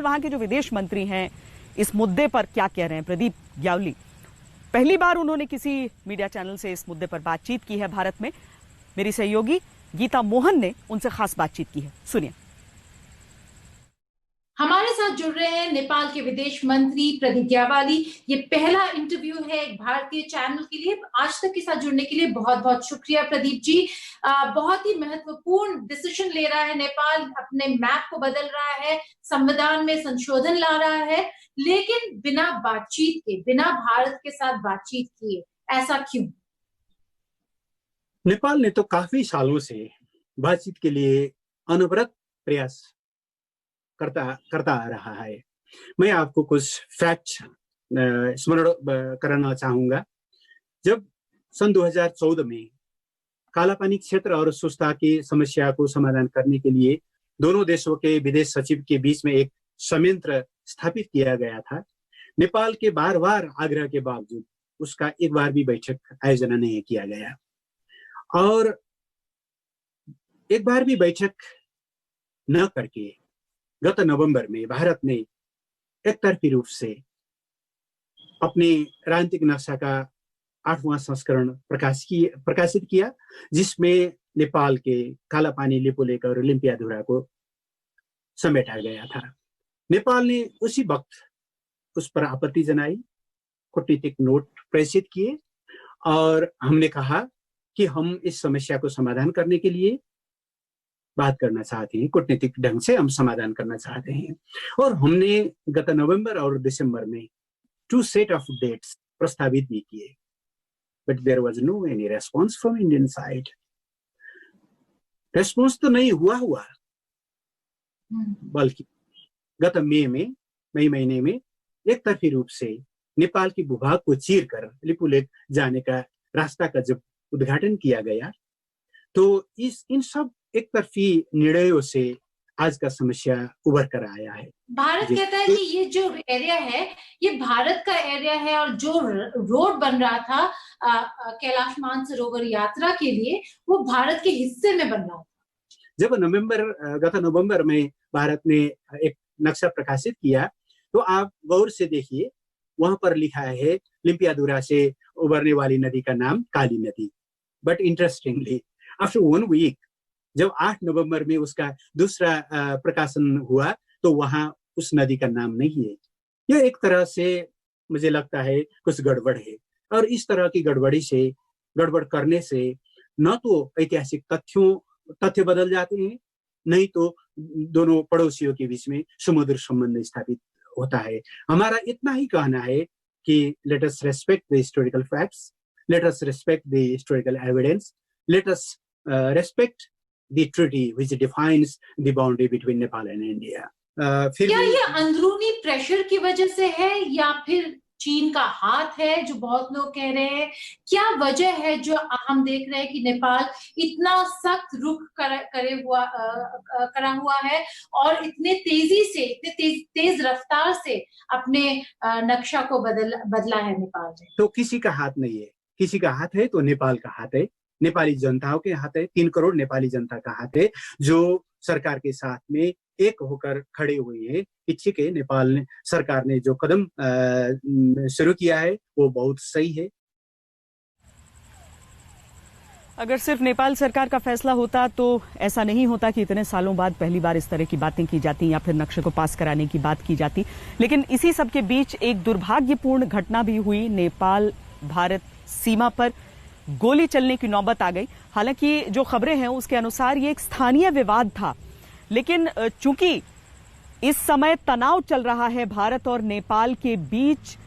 वहां के जो विदेश मंत्री हैं इस मुद्दे पर क्या कह रहे हैं? प्रदीप ग्यावली, पहली बार उन्होंने किसी मीडिया चैनल से इस मुद्दे पर बातचीत की है भारत में। मेरी सहयोगी गीता मोहन ने उनसे खास बातचीत की है, सुनिए। हमारे साथ जुड़ रहे हैं नेपाल के विदेश मंत्री प्रदीप ग्यावाली। ये पहला इंटरव्यू है एक भारतीय चैनल के लिए। आज तक के साथ जुड़ने के लिए बहुत बहुत शुक्रिया प्रदीप जी। बहुत ही महत्वपूर्ण डिसीजन ले रहा है नेपाल, अपने मैप को बदल रहा है, संविधान में संशोधन ला रहा है, लेकिन बिना बातचीत के, बिना भारत के साथ बातचीत किए। ऐसा क्यों? नेपाल ने तो काफी सालों से बातचीत के लिए अनवरत प्रयास करता आ रहा है। मैं आपको कुछ फैक्ट स्मरण कराना चाहूंगा। जब सन 2014 में कालापानी क्षेत्र और सुस्ता की समस्या को समाधान करने के लिए दोनों देशों के विदेश सचिव के बीच में एक संयंत्र स्थापित किया गया था, नेपाल के बार बार आग्रह के बावजूद उसका एक बार भी बैठक आयोजन नहीं किया गया। और एक बार भी बैठक न करके गत नवंबर में भारत ने एकतरफी रूप से अपने राजनीतिक नक्शा का 8वां संस्करण प्रकाशित किया, जिसमें नेपाल के कालापानी, लिपुलेख और लिम्पियाधुरा को समेटा गया था। नेपाल ने उसी वक्त उस पर आपत्ति जनाई, कूटनीतिक नोट प्रेषित किए और हमने कहा कि हम इस समस्या को समाधान करने के लिए बात करना चाहते हैं, कूटनीतिक ढंग से हम समाधान करना चाहते हैं। और हमने गत नवंबर और दिसंबर में 2 सेट ऑफ डेट्स प्रस्तावित भी किए, but there was no any response from Indian side. Response तो नहीं हुआ, बल्कि गत मई महीने में एक तरफी रूप से नेपाल की भूभाग को चीर कर लिपुलेख जाने का रास्ता का जब उद्घाटन किया गया, तो इन सब एक तरफी निर्णयों से आज का समस्या उभर कर आया है। भारत कहता है कि ये जो एरिया है ये भारत का एरिया है, और जो रोड बन रहा था कैलाश मानसरोवर यात्रा के लिए, वो भारत के हिस्से में बन रहा था। जब गत नवंबर में भारत ने एक नक्शा प्रकाशित किया, तो आप गौर से देखिए, वहां पर लिखा है लिम्पियाधुरा से उभरने वाली नदी का नाम काली नदी। बट इंटरेस्टिंगली आफ्टर 1 वीक, जब 8 नवंबर में उसका दूसरा प्रकाशन हुआ, तो वहां उस नदी का नाम नहीं है। यह एक तरह से मुझे लगता है कुछ गड़बड़ है, और इस तरह की गड़बड़ करने से न तो ऐतिहासिक तथ्य बदल जाते हैं, नहीं तो दोनों पड़ोसियों के बीच में समुद्र संबंध स्थापित होता है। हमारा इतना ही कहना है कि let us respect the historical facts, let us respect the historical evidence, let us respect the treaty which defines the boundary between Nepal and India. क्या ये अंदरूनी प्रेशर की वजह से है, या फिर चीन का हाथ है, जो बहुत लोग कह रहे हैं? क्या वजह है जो हम देख रहे हैं कि नेपाल इतना सख्त रुख करा हुआ है और इतने तेजी से, इतने तेज रफ्तार से अपने नक्शा को बदला है नेपाल ने? तो किसी का हाथ नहीं है, किसी का हाथ है तो नेपाल का हाथ है, नेपाली जनताओं के हाथ है, 3 करोड़ नेपाली जनता का हाथ है, जो सरकार के साथ में एक होकर खड़े हुए हैं कि ठीक है, नेपाल सरकार ने जो कदम शुरू किया है वो बहुत सही है। अगर सिर्फ नेपाल सरकार का फैसला होता तो ऐसा नहीं होता कि इतने सालों बाद पहली बार इस तरह की बातें की जाती या फिर नक्शे को पास कराने की बात की जाती। लेकिन इसी सब के बीच एक दुर्भाग्यपूर्ण घटना भी हुई। नेपाल भारत सीमा पर गोली चलने की नौबत आ गई। हालांकि जो खबरें हैं उसके अनुसार ये एक स्थानीय विवाद था, लेकिन चूंकि इस समय तनाव चल रहा है भारत और नेपाल के बीच,